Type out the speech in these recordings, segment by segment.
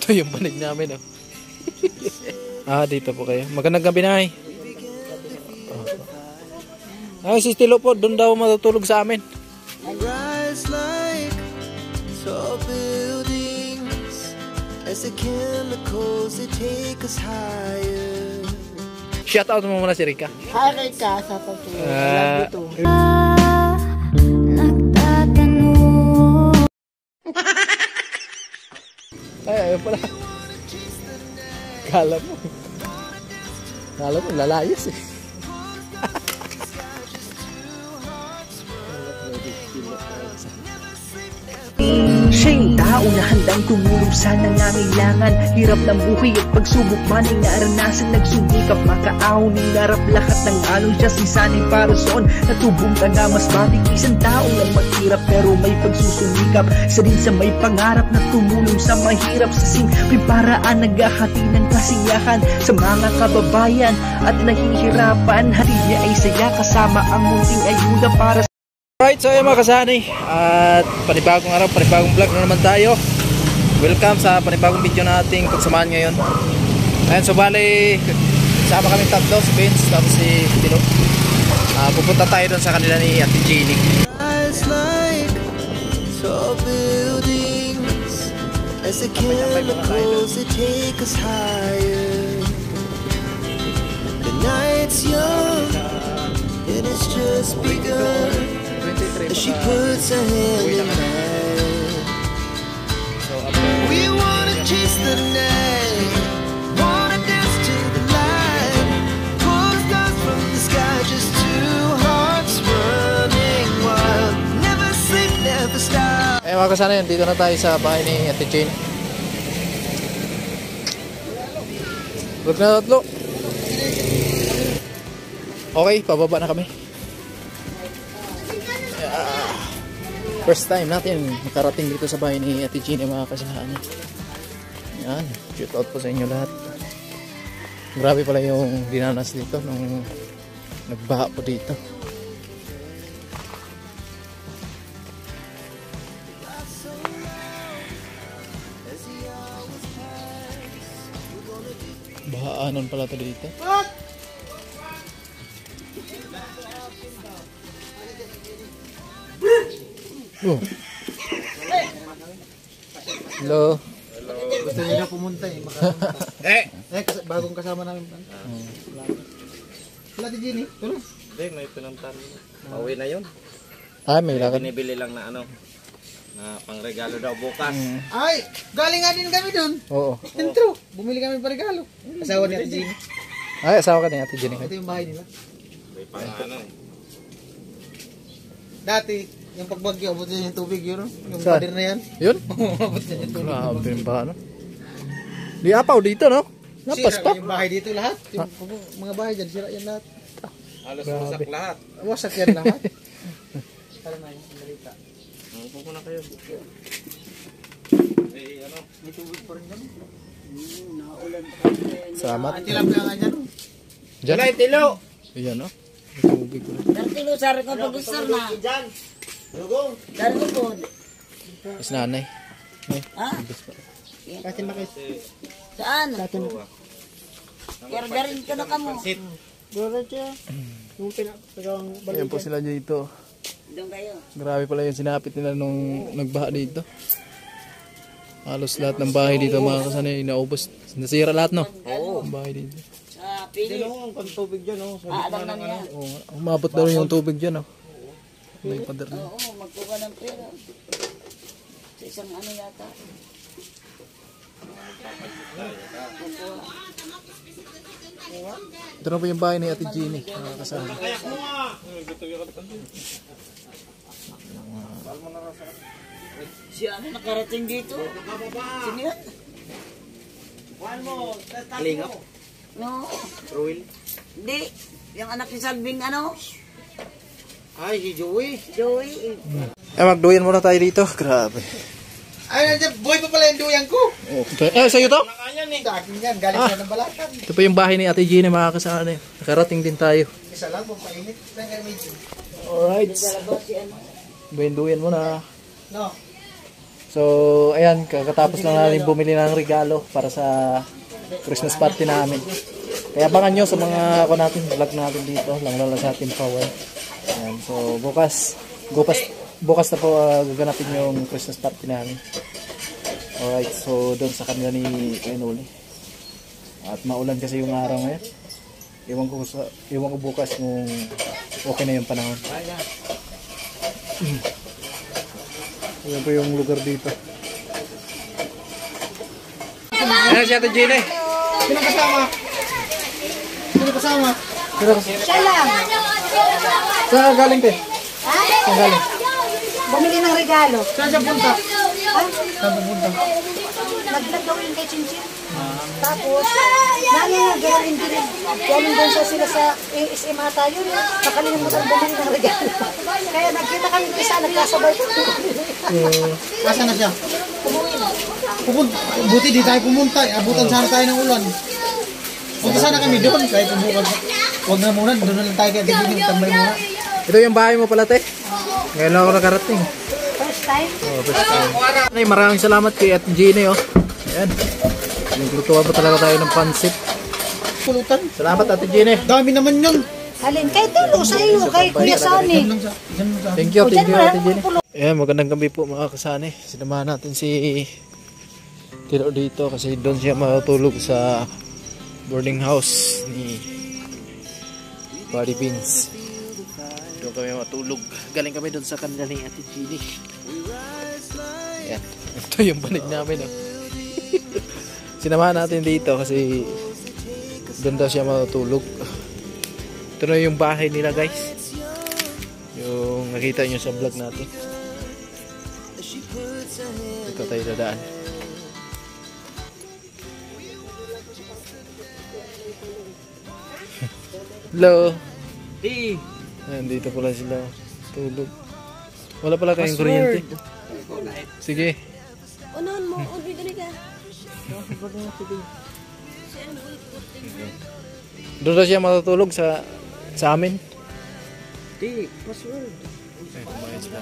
Ito yung banig namin, oh. Dito po kayo. Magandang gabi, Nay. Ay, si Tilo po, doon daw matutulog sa amin. Shout out mo muna si Rika. Hi Rika, sa pagtuloy. Ay, ayun pala. Kala mo, lalayas eh. Siya yung tao na handang tumulong sa nangangailangan. Hirap ng buhay at pagsubok man ay naranasan. Nagsumikap makaaon, hinarap lahat ng alon. Siya sisanay para soon, natubong ka na mas matig. Isang tao lang maghirap pero may pagsusumikap. Isa din sa may pangarap na tumulong sa mahirap. Sa simpleng paraan naghahati ng kasiyahan sa mga kababayan at nahihirapan. Hati niya ay saya kasama ang munting ayuda para sa... Alright, so ayun mga kasani, at panibagong araw, panibagong vlog na naman tayo. Welcome sa panibagong video nating pagsamaan ngayon. Ayan, so bali, sama kami tatlo, si Vince, tapos si Tilo. Pupunta tayo doon sa kanila ni Ate Jeannie. She puts her hand in mine. We wanna chase the night, wanna dance to the light, pull stars from the sky, just two hearts running wild. Never sleep, never stop. Eh mga kasana, dito na tayo sa bahay ni Ate Jeannie. Vlog na tatlo. Okay, pababa na kami. First time natin makarating dito sa bahay ni Ate Jeannie mga kasalahan. Yan, shout out po sa inyo lahat. Grabe pala yung dinanas dito nung nagbaha po dito. Bahaanon pala ito dito. Hello. Gusto niyo na pumunta eh. Bagong kasama namin. Wala di Jenny. Tulong. Hindi, may pinuntan. Pauwi na yun. May lakad. Binibili lang na ano, na pangregalo daw bukas. Ay, galing nga din kami dun. Oo. Intro. Bumili kami pa regalo. Asawa ni Ate Jenny. Ay, asawa ka ni Ate Jeannie. Ito yung bahay nila. May pang ano. Dati, yung pagbagyo, abot niya yung tubig yun. Yung Saan? pader na yan. Yun? Abot niya yung tubig. Grabe yung baha, no? Di apaw dito, no? Napas Sira pa. yung bahay dito lahat. Yung mga bahay dyan, sira yan lahat. Halos wasak lahat. Wasak yan lahat. Tara na yung balita. Upo ko na kayo. Eh, ano? May tubig pa rin dyan. Salamat. Ang tilapia nga dyan. Diyan. Wala, Tilo! Ayan, no? May tubig ko. Tilo sar ko pag-usar na. Diyan! Lugong! Dari ko po. Mas nanay. Ha? Kasi makis. Saan? Gargarin ka na kamo. Sit! Dora siya. Yung pinakagalang Ayan po sila dito. Doon kayo. Grabe pala yung sinapit nila nung nagbaha dito. Halos lahat ng bahay dito mga kasanay inaubos. Nasira lahat, no? Oo. Ang bahay dito. Sa pili. Ang pagtubig dyan, oh. Alam na niya. Oo, umabot na rin yung tubig dyan, no? May pader na. Oo, magkuha ng pera. Sa isang ano yata. Ito na po yung bahay ni Ate Jeannie, mga kasama. Si ano nakarating dito? Sino yan? Lingap? No. Ruil? Hindi. Yung anak ni Salving ano? Ay, si Joey. Joey. Magduyan muna tayo dito. Grabe. Ay, nandiyan, boy pa pala yung duyang ko. Sa'yo to? Sa akin yan, galing na ng balatan. Ito po yung bahay ni Ate Jeannie, mga kasama. Nakarating din tayo. Isa lang, pampainit lang yan medyo. Alright. Dalawa si ano? Duyan muna. No. So, ayan, kakatapos lang natin bumili ng regalo para sa Christmas party namin. Kaya abangan nyo sa mga vlog natin dito, lang sa ating power. Ayan, so bukas na po gaganapin yung Christmas party namin. Alright, so doon sa kanila ni Kainuli. At maulan kasi yung araw ngayon. Iwan ko bukas kung okay na yung panahon. Ayan po yung lugar dito. Ayan si Ate Gina. Sino kasama? Sino kasama? Siya lang. Saan galing te? Ha? Saan galing? Bumili ng regalo. Saan siya punta? Ha? Saan pupunta? Naglag daw yung kay Chinchin. Tapos, gawin din. Galing doon sila sa ASM ata yun. Nakalimutan bumili ng regalo. Kaya nagkita kami doon isa, nagkasabay ko. Asa na siya? Umuwi na. Buti di tayo pumunta. Abutan sana tayo ng ulan. Punta sana kami doon. Kahit umuwan. Huwag na muna. Doon na lang tayo kaya tigil yung tambay muna. Ito yung bahay mo pala te. Ngayon lang ako nakarating. First time? Oh, first time. Ay, maraming salamat kay Ate Gina. Ayan. Naglutuan pa talaga tayo ng pansit. Pulutan. Salamat Ate Gina. Dami naman yun. Halin, kay Tilo sa iyo, kay Kuya Sani. Thank you Ate Gina. Ayan, magandang gabi po mga kasani. Sinamahan natin si Tilo dito kasi doon siya matutulog sa boarding house ni Buddy Beans. Doon kami matulog. Galing kami doon sa kanila ni Ate Gina. Ayan. Ito yung banig namin. Oh. Sinamahan natin dito kasi doon daw siya matutulog. Ito na yung bahay nila guys. Yung nakita nyo sa vlog natin. Ito tayo dadaan. Hello. Nandito pala sila tulog. Wala pala kayong kuryente. Sige. Unahan mo, ulit ka. Doon na siya matutulog sa amin. Di, password. Ay, kumain sila.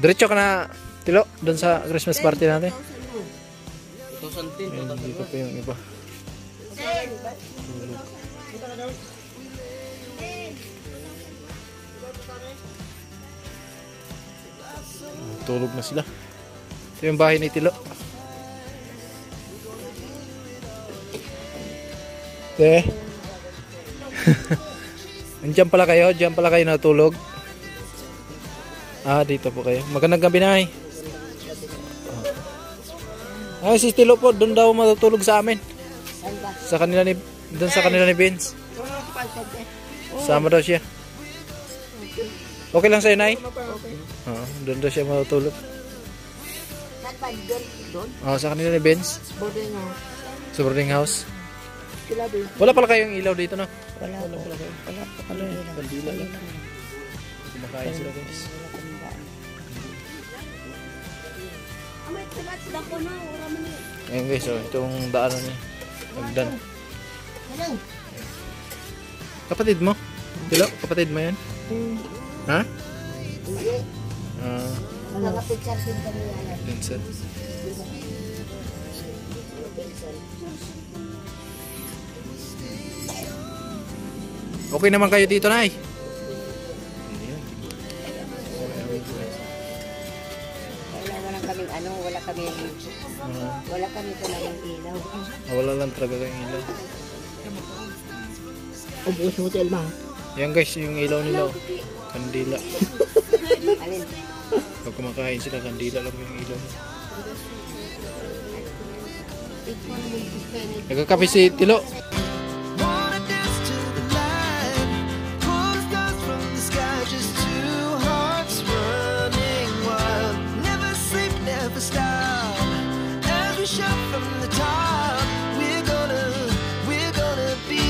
Diretso ka na, Tilo, doon sa Christmas party natin. 2010. Ayun, dito pa yung iba. Tulog na sila. Ito yung bahay ni Tilo. Andiyan pala kayo? Diyan pala kayo natulog? Ah, dito po kayo. Magandang gabi na eh. Ay, si Tilo po, doon daw matutulog sa amin. Sa kanila ni, doon sa kanila ni Vince. Sama daw siya. Okay lang sa'yo, Nay? Doon daw siya matutulog. Sa kanila ni Vince? Sa boarding house. Wala pala kayong ilaw dito, no? Wala pala kayo. Wala pala. Kandila lang. Kumakain sila, guys. Ayan guys, itong daanan niya. Nagdan. Kapatid mo? Tilo, kapatid mo yan? Ha? Vincent. Okay naman kayo dito, Nay? Wala kami talagang ilaw. Wala lang talaga kayong ilaw. Ubus hotel ba? Yan guys, yung ilaw nila. Kandila. Alin? Pag kumakain sila, kandila lang yung ilaw. Nagkakape si Tilo. Wanna dance to the light, pull stars from the sky, just two hearts running wild. Never sleep, never stop. As we shout from the top, we're gonna be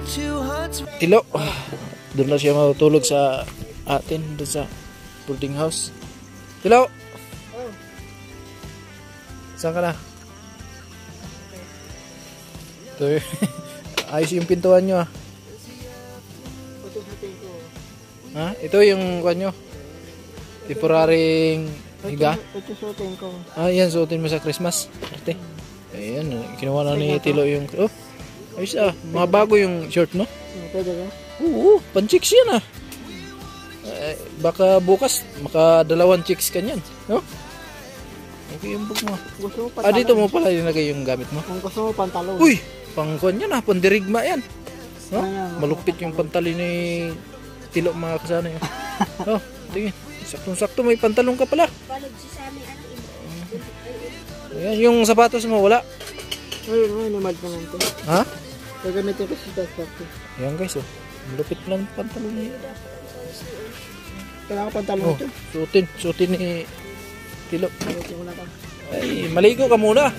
two hearts. Tilo. Doon na siya matutulog sa atin, doon sa boarding house. Tilo! Saan ka na? Ito, ayos yung pintuan nyo ah. Ha? Ito yung kanyo. Temporaring higa. Ito suotin ko. Ah, yan suotin mo sa Christmas. Arte. Ayan, kinuha na ni Tilo yung... Oh, ayos ah. Mga bago yung short, no? Pwede ba? Oo, pan-chicks yan ah. Baka bukas, maka 2 chicks ka niyan, no? Okay yung book mo. Gusto mo Ah, dito mo pala linagay yung gamit mo. Kung gusto mo pantalon. Uy! Pangkuan yan ah, pandirigma yan. No? Ayan. Malupit yung pantalon ni Tilo mga kasana yun. Oh, tingin. Saktong-sakto may pantalon ka pala. Balog si Sammy, Ayan, yung sapatos mo wala. Ayun, namad naman ito. Ha? Gagamitin ko si Tasparty. Ayan guys, oh. Malupit lang yung pantalon niya. Kailangan ko pantalon Oh, ito. suotin ni Tilo. Gagamitin ko na ito. Ay, maligo ka muna.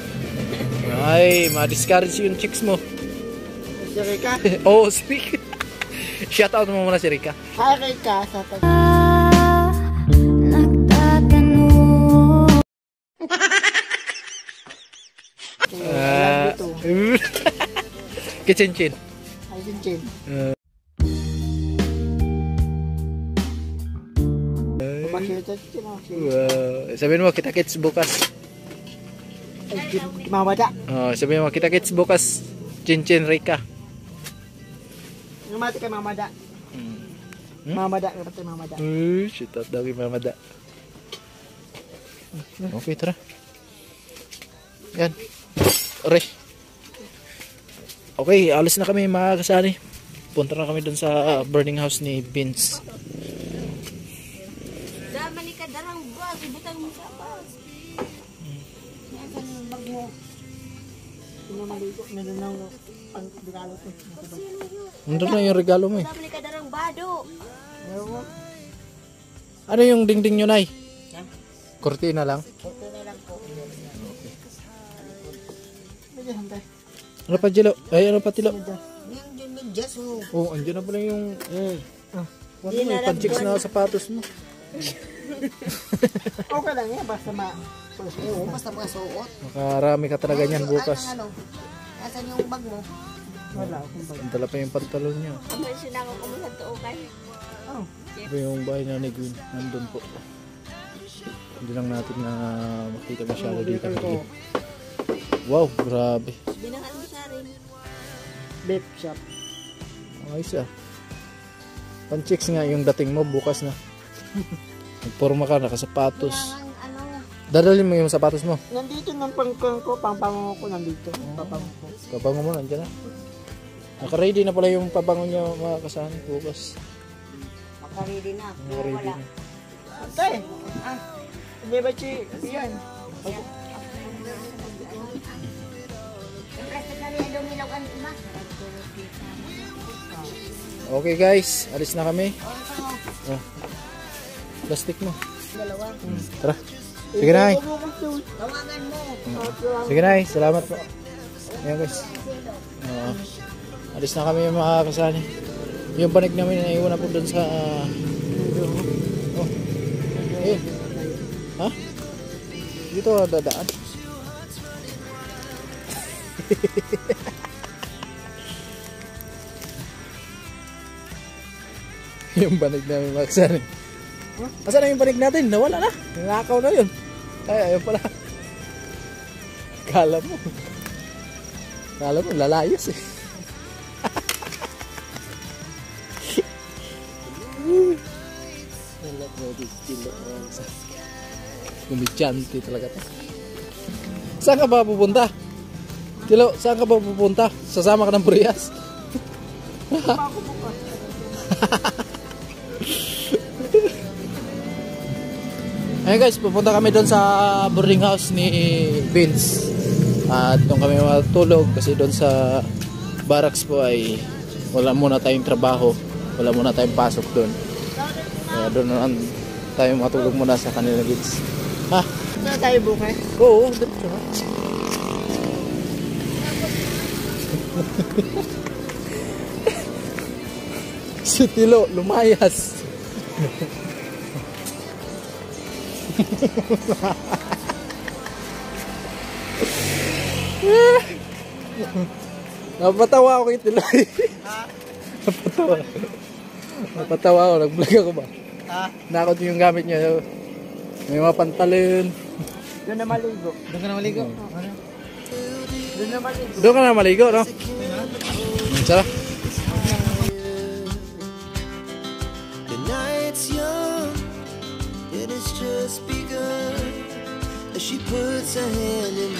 Ay, ma-discourage yung chicks mo. Si Rika. Oh, speak. Shout out mo muna si Rika. Hi Rika. Sa tag... Kitchen-chin. Hi Cincin. Makita Cincin ako. Sabihin mo, kita-kits bukas. Mamada. Oh, sabihin mo, kita-kits bukas. Chin-chin, Rika. Namati kay Mamada. Mamada. Kapatid Mamada. Shout out daw kay Mamada. Okay, tara. Yan. Aray. Okay, alis na kami mga kasani. Punta na kami dun sa burning house ni Vince. Dama ni kadarang bag, ibutang mo sa bag. Yan ka ng bag mo. Sino maligo? Meron lang pang-regalo ko. Nandun na yung regalo mo eh. Dama ni kadarang bado. Ewan. Ano yung dingding nyo, Nay? Kortina lang? Ito na lang po. Medyo hantay. Ano pa, Jilo? Ay, ano pa, Tilo? Yung medyas mo. Oh, andyan na pala yung... Ano Di may na pan-chicks na sapatos mo? Okay lang yan. Basta Oo, basta makasuot. Makarami ka talaga niyan bukas. Ano? Asan yung bag mo? wala akong bag. Dala pa yung pantalon niya. Ano yung sinako ko mo sa tuo kay? Oh. Ito yung bahay na ni Gwen. Nandun po. Hindi lang natin na makita masyado dito. Wow, grabe. Binangan mo siya rin. Beef shop. Ayos ah. Pan-chicks nga yung dating mo bukas na. Nagporma ka, nakasapatos. Binangan ano? Dadalhin mo yung sapatos mo. Nandito ng pangkang ko, pangpango ko nandito. Papango ko. Pabango mo, nandiyan na. Naka-ready na pala yung pabango niya mga kasama bukas. Makaredy na. Naka-ready Wala. na. Antay! Hindi ba si yan? Siyempre, na rin lumilaw ang ima. Okay guys, alis na kami. Oh. Plastic mo. Dalawa. Tara. Sige na. Tawagan mo. Sige na. Salamat po. Ayan guys. Alis na kami mga kasani. Yung panig namin naiwan na po doon sa oh. Eh. Ha? Dito dadaan. Yung panig namin mga kasani. Asan na yung panig natin? Nawala na. Nakaw na yun. Ay, ayun pala. Kala mo. Lalayas eh. Kumidyante talaga to. Saan ka ba pupunta? Tilo, saan ka ba pupunta? Sasama ka ng Prias? Ayun guys, pupunta kami doon sa boarding house ni Vince. At doon kami matulog kasi doon sa barracks po ay wala muna tayong trabaho, wala muna tayong pasok doon. Kaya doon na tayo matulog muna sa kanila Vince. Ha? Saan tayo bukas? Oo, dito na. Si Tilo, lumayas. Napatawa ako kay Tilo. Napatawa. Napatawa ako, nag-vlog ako ba? Ha? Nakot yung gamit niya. May mga pantalon. Doon na maligo. Doon ka na maligo? Ano? Doon na maligo. Doon ka na maligo, no? Sarap. The night's young, it has just begun. As she puts her hand in